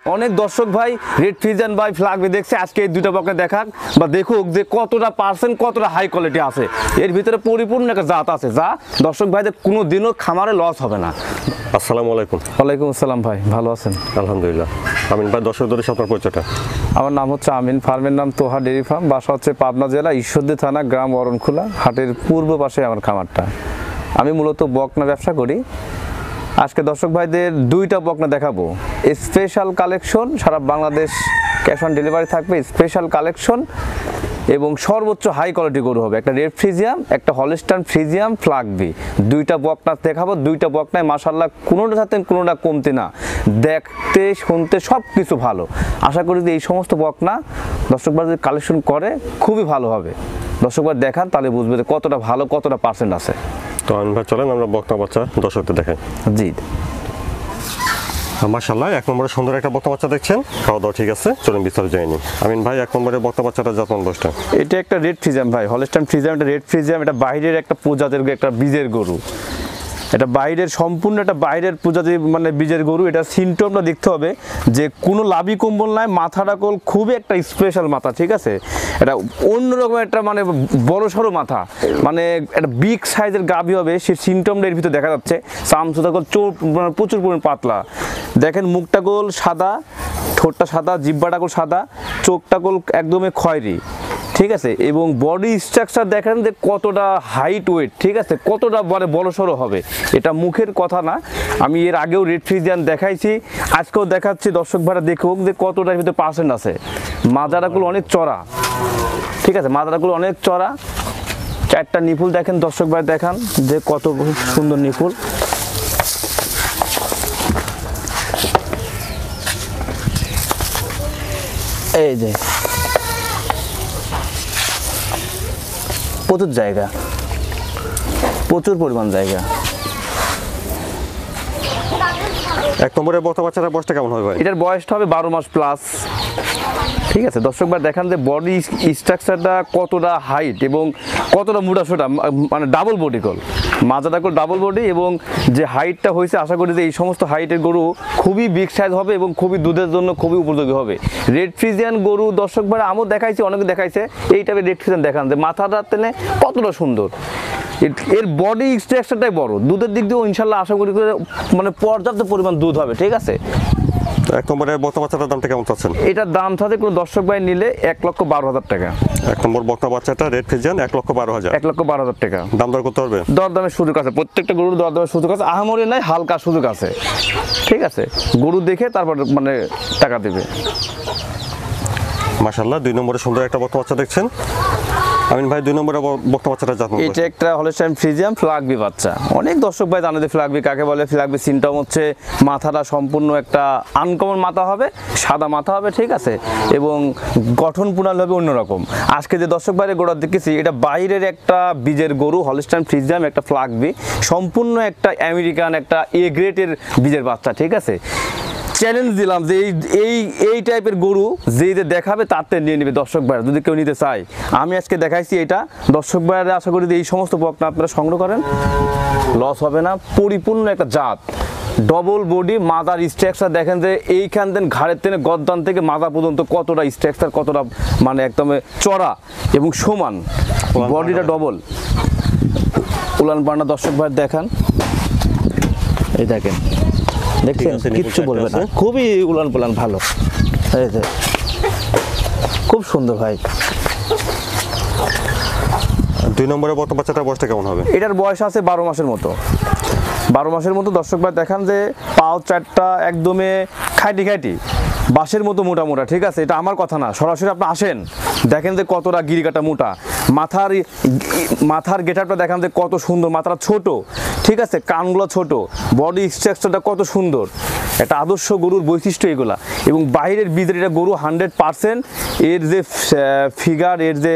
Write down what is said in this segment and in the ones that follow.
অনেক দর্শক ভাই রেড ফ্রিজিয়ান ভাই ফ্ল্যাগবি দেখছে, আজকে এই দুটো বকনা দেখাক বা দেখুক যে কতটা পার্সেন্ট কতটা হাই কোয়ালিটি আছে, এর ভিতরে পরিপূর্ণ একটা জাত আছে যা দর্শক ভাইদের কোনো দিনও খামারে লস হবে না। আসসালামু আলাইকুম। ওয়ালাইকুম আসসালাম ভাই, ভালো আছেন? আলহামদুলিল্লাহ। আমিন ভাই, দর্শকদের আপনার পরিচয়টা? আমার নাম হচ্ছে আমিন, ফার্মের নাম তোহা ডেয়ারি ফার্ম, বাসা হচ্ছে পাবনা জেলা ঈশ্বরদী থানা, গ্রাম অরণখোলা, হাটের পূর্ব পাশে আমার খামারটা। আমি মূলত বকনা ব্যবসা করি। আজকে দর্শক ভাইদের দুইটা বকনা দেখাবো, স্পেশাল কালেকশন, সারা বাংলাদেশ ক্যাশ অন ডেলিভারি থাকবে, স্পেশাল কালেকশন এবং সর্বোচ্চ হাই কোয়ালিটি গরু হবে। একটা রেড ফ্রিজিয়াম, একটা হলস্টাইন ফ্রিজিয়াম ফ্ল্যাগবি, দুইটা বকনা দেখাবো। দুইটা বকনায় মাশাআল্লাহ কোনোটা সাথে কোনোটা কমতি না, দেখতে শুনতে সব কিছু ভালো। আশা করি যে এই সমস্ত বকনা দর্শক ভাই যদি কালেকশন করে খুবই ভালো হবে। দর্শক ভাই দেখান, তাহলে বুঝবে যে কতটা ভালো, কতটা পার্সেন্ট আছে। তো আমিন ভাই, চলেন আমরা বকনা বাচ্চা দর্শকদের দেখাই। জি মাশাআল্লাহ, এক নম্বরে সুন্দর একটা বকনা বাচ্চা দেখছেন, খাওয়া দাওয়া ঠিক আছে। চলুন বিস্তারিত জানি। আমিন ভাই, এক নম্বরে বকনা বাচ্চাটা যত্ন বসটা। এটা একটা রেড ফ্রিজিয়াম ভাই, হলস্টাইন ফ্রিজিয়াম, এটা রেড ফ্রিজিয়াম, এটা বাইরের একটা প্রজাতির একটা বীজের গরু। এটা বাইরের সম্পূর্ণ একটা বাইরের প্রজাতির মানে বীজের গরু। এটা সিমটমটা দেখতে হবে যে কোনো লাভি কম্বল নাই, মাথাটা কোল খুবই একটা স্পেশাল মাথা, ঠিক আছে। এটা অন্যরকম একটা মানে বড় সড়ো মাথা, মানে একটা বিগ সাইজের গাভী হবে, সেই সিমটমটা এর ভিতরে দেখা যাচ্ছে। চামচুটা গোল প্রচুর পরিমাণ পাতলা, দেখেন মুখটা গোল সাদা, ঠোঁটটা সাদা, জিহ্বাটা গোল সাদা, চোখটা গোল একদমই খয়েরি, ঠিক আছে। এবং বডি স্ট্রাকচার দেখেন যে কতটা হাইট ওয়েট, ঠিক আছে, কতটা বড় সড়ো হবে। এটা মুখের কথা না, আমি এর আগেও রেড ফ্রিজিয়ান দেখাইছি, আজকেও দেখাচ্ছি। দর্শক ভাড়া দেখুক যে কতটার ভিতরে পার্সেন্ট আছে। মাজারাগুলো অনেক চড়া, ঠিক আছে, মাজারাগুলো অনেক চড়া। চারটা নিপুল দেখেন দর্শক ভাই, দেখান যে কত সুন্দর নিপুল। এই যে প্রচুর জায়গা, প্রচুর পরিমাণ জায়গা। এক নম্বরে বকনা বাচ্চাটার বয়সটা কেমন হবে ভাই? এটার বয়সটা হবে 12 মাস প্লাস, ঠিক আছে। দর্শক ভাই দেখান যে বডি স্ট্রাকচারটা কতটা হাইট এবং কতটা মোটাসোটা, মানে ডাবল বডি কল, মাজাটা কল ডাবল বডি, এবং যে হাইটটা হয়েছে আশা করি যে এই সমস্ত হাইটের গরু খুবই বিগ সাইজ হবে এবং খুবই দুধের জন্য খুবই উপযোগী হবে। রেড ফ্রিজিয়ান গরু দর্শক ভাই আমিও দেখাইছি, অনেকে দেখাইছে, এই টাইপের রেড ফ্রিজিয়ান দেখান যে মাথাটা টেনে কতটা সুন্দর। এর বডি স্ট্রাকচারটাই বড়, দুধের দিক দিয়েও ইনশাল্লাহ আশা করি মানে পর্যাপ্ত পরিমাণ দুধ হবে, ঠিক আছে। এক নম্বরে বকনা বাচ্চাটার দামটা কেমন চাচ্ছেন? এটার দাম থাকে কোনো দর্শক ভাই নিলে 1,12,000 টাকা। এক নম্বর বকনা বাচ্চাটা রেড ফ্রিজিয়ান 1,12,000। 1,12,000 টাকা দাম দর করতে পারবে? দরদামের সুযোগ আছে, প্রত্যেকটা গরুর দরদামের সুযোগ আছে, আহামরি নাই, হালকা সুযোগ আছে, ঠিক আছে। গরু দেখে তারপর মানে টাকা দেবে। মাশাআল্লাহ, 2 নম্বরে সুন্দর একটা বকনা বাচ্চা দেখছেন। আমিন ভাই, 2 নম্বরে বকনা বাচ্চাটা যত্ন বসটা। এটা একটা হলস্টাইন ফ্রিজিয়াম ফ্ল্যাগবি বাচ্চা। অনেক দর্শক ভাই জানে যে ফ্ল্যাগবি কাকে বলে। ফ্ল্যাগবি সিনটম হচ্ছে মাথাটা সম্পূর্ণ একটা আনকমন মাথা হবে, সাদা মাথা হবে, ঠিক আছে, এবং গঠন প্রণালী হবে অন্যরকম। আজকে যে দর্শক ভাইয়ের গোড়া দেখেছি, এটা বাইরের একটা বীজের গরু, হলস্টাইন ফ্রিজিয়াম, একটা ফ্ল্যাগবি, সম্পূর্ণ একটা আমেরিকান একটা এ গ্রেডের বীজের বাচ্চা, ঠিক আছে। চ্যালেঞ্জ দিলাম যে এই টাইপের গরু যে দেখাবে তাতে নিয়ে নেবে দর্শক ভাইরা, যদি কেউ নিতে চায়। আমি আজকে দেখাইছি এটা, দর্শক ভাইরা আশা করি যে এই সমস্ত বকনা আপনারা সংগ্রহ করেন, লস হবে না। পরিপূর্ণ একটা জাত, ডবল বডি, মাদার স্ট্রাকচার দেখেন যে এইখান থেকে ঘাড়ের থেকে গদ্দান থেকে মাথা পর্যন্ত কতটা স্ট্রাকচার, কতটা মানে একদম চড়া এবং সমান, বডিটা ডবল। উলান পান্না দর্শক ভাই দেখান, এই দেখেন, দেখছেন, কিচ্ছু বলবে না, খুবই উলান পালান ভালো, এই যে খুব সুন্দর ভাই। 2 নম্বরে বকনা বাচ্চাটার বয়সটা কেমন হবে? এটার বয়স আছে 12 মাসের মতো, 12 মাসের মতো। দর্শক ভাই দেখান যে পাও চারটা একদমই খাইটি খাইটি, বাঁশের মতো মোটা মোটা, ঠিক আছে। এটা আমার কথা না, সরাসরি আপনি আসেন দেখেন যে কতটা গিরিকাটা মোটা। মাথার গেটআপটা দেখান যে কত সুন্দর, মাথাটা ছোট, ঠিক আছে, কানগুলো ছোট, বডি স্ট্রাকচারটা কত সুন্দর। একটা আদর্শ গরুর বৈশিষ্ট্য এগুলা। এবং বাইরের বীজের এটা গরু 100%। এর যে ফিগার, এর যে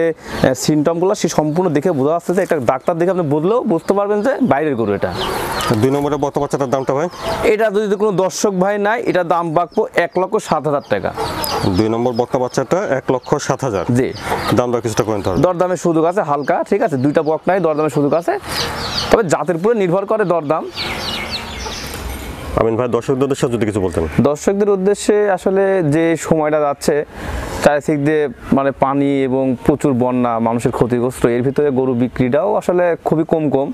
সিমটমগুলো সে সম্পূর্ণ দেখে বোঝা যাচ্ছে যে একটা ডাক্তার দেখে আপনি বললেও বুঝতে পারবেন যে বাইরের গরু এটা। 2 নম্বরে বকনা বাচ্চাটার দামটা ভাই? এটা যদি কোনো দর্শক ভাই নাই, এটা দাম বাঁকবো 1,07,000 টাকা। 2 নম্বর বকনা বাচ্চাটা 1,07,000। জি, দাম দর কিছুটা করে নিতে হবে। দরদামের সুযোগ আছে হালকা, ঠিক আছে। দুইটা বক নাই, দরদামের সুযোগ আছে, তবে জাতের উপরে নির্ভর করে দরদাম। 3 নম্বরে বকনা বাচ্চাটা 1,12,000 টাকা। 3 নম্বর বকনা বাচ্চাটা 1,12,000 টাকা। আমিন ভাই, দর্শকদের উদ্দেশ্যে যদি কিছু বলতেন। দর্শকদের উদ্দেশ্যে আসলে যে সময়টা যাচ্ছে চারিদিক দিয়ে মানে পানি এবং প্রচুর বন্যা, মানুষের ক্ষতিগ্রস্ত, এর ভিতরে গরু বিক্রিটাও আসলে খুবই কম,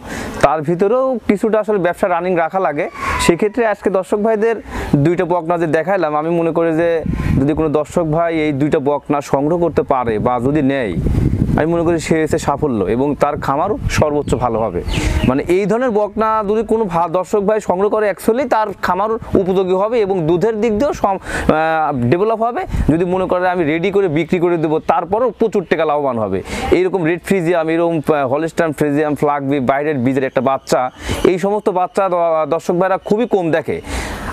তার ভিতরেও কিছুটা আসলে ব্যবসা রানিং রাখা লাগে। সেক্ষেত্রে আজকে দর্শক ভাইদের দুইটা বকনা যে দেখাইলাম, আমি মনে করি যে যদি কোনো দর্শক ভাই এই দুইটা বকনা সংগ্রহ করতে পারে বা যদি নেয়, আমি মনে করি সে হচ্ছে সাফল্য এবং তার খামারও সর্বোচ্চ ভালো হবে। মানে এই ধরনের বকনা যদি কোনো দর্শক ভাই সংগ্রহ করে, অ্যাকচুয়ালি তার খামার উপযোগী হবে এবং দুধের দিক দিয়েও ডেভেলপ হবে। যদি মনে করে আমি রেডি করে বিক্রি করে দেবো, তারপরও প্রচুর টাকা লাভবান হবে। এইরকম রেড ফ্রিজিয়াম, এরকম হলস্টাইন ফ্রিজিয়াম, ফ্লাগবি, বাইরের বীজের একটা বাচ্চা, এই সমস্ত বাচ্চা দর্শক ভাইরা খুবই কম দেখে।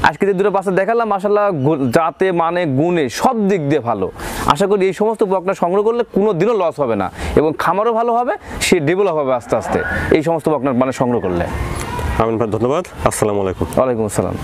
আজকে যে দুটো বাচ্চা দেখালাম মাশাআল্লাহ জাতে মানে গুণে সব দিক দিয়ে ভালো। আশা করি এই সমস্ত বকনা সংগ্রহ করলে কোনো দিনও লস হবে না এবং খামারও ভালো হবে, সে ডেভেলপ হবে আস্তে আস্তে এই সমস্ত বকনা মানে সংগ্রহ করলে। আমিন ভাই, ধন্যবাদ। আসসালামু আলাইকুম। ওয়ালাইকুম আসসালাম।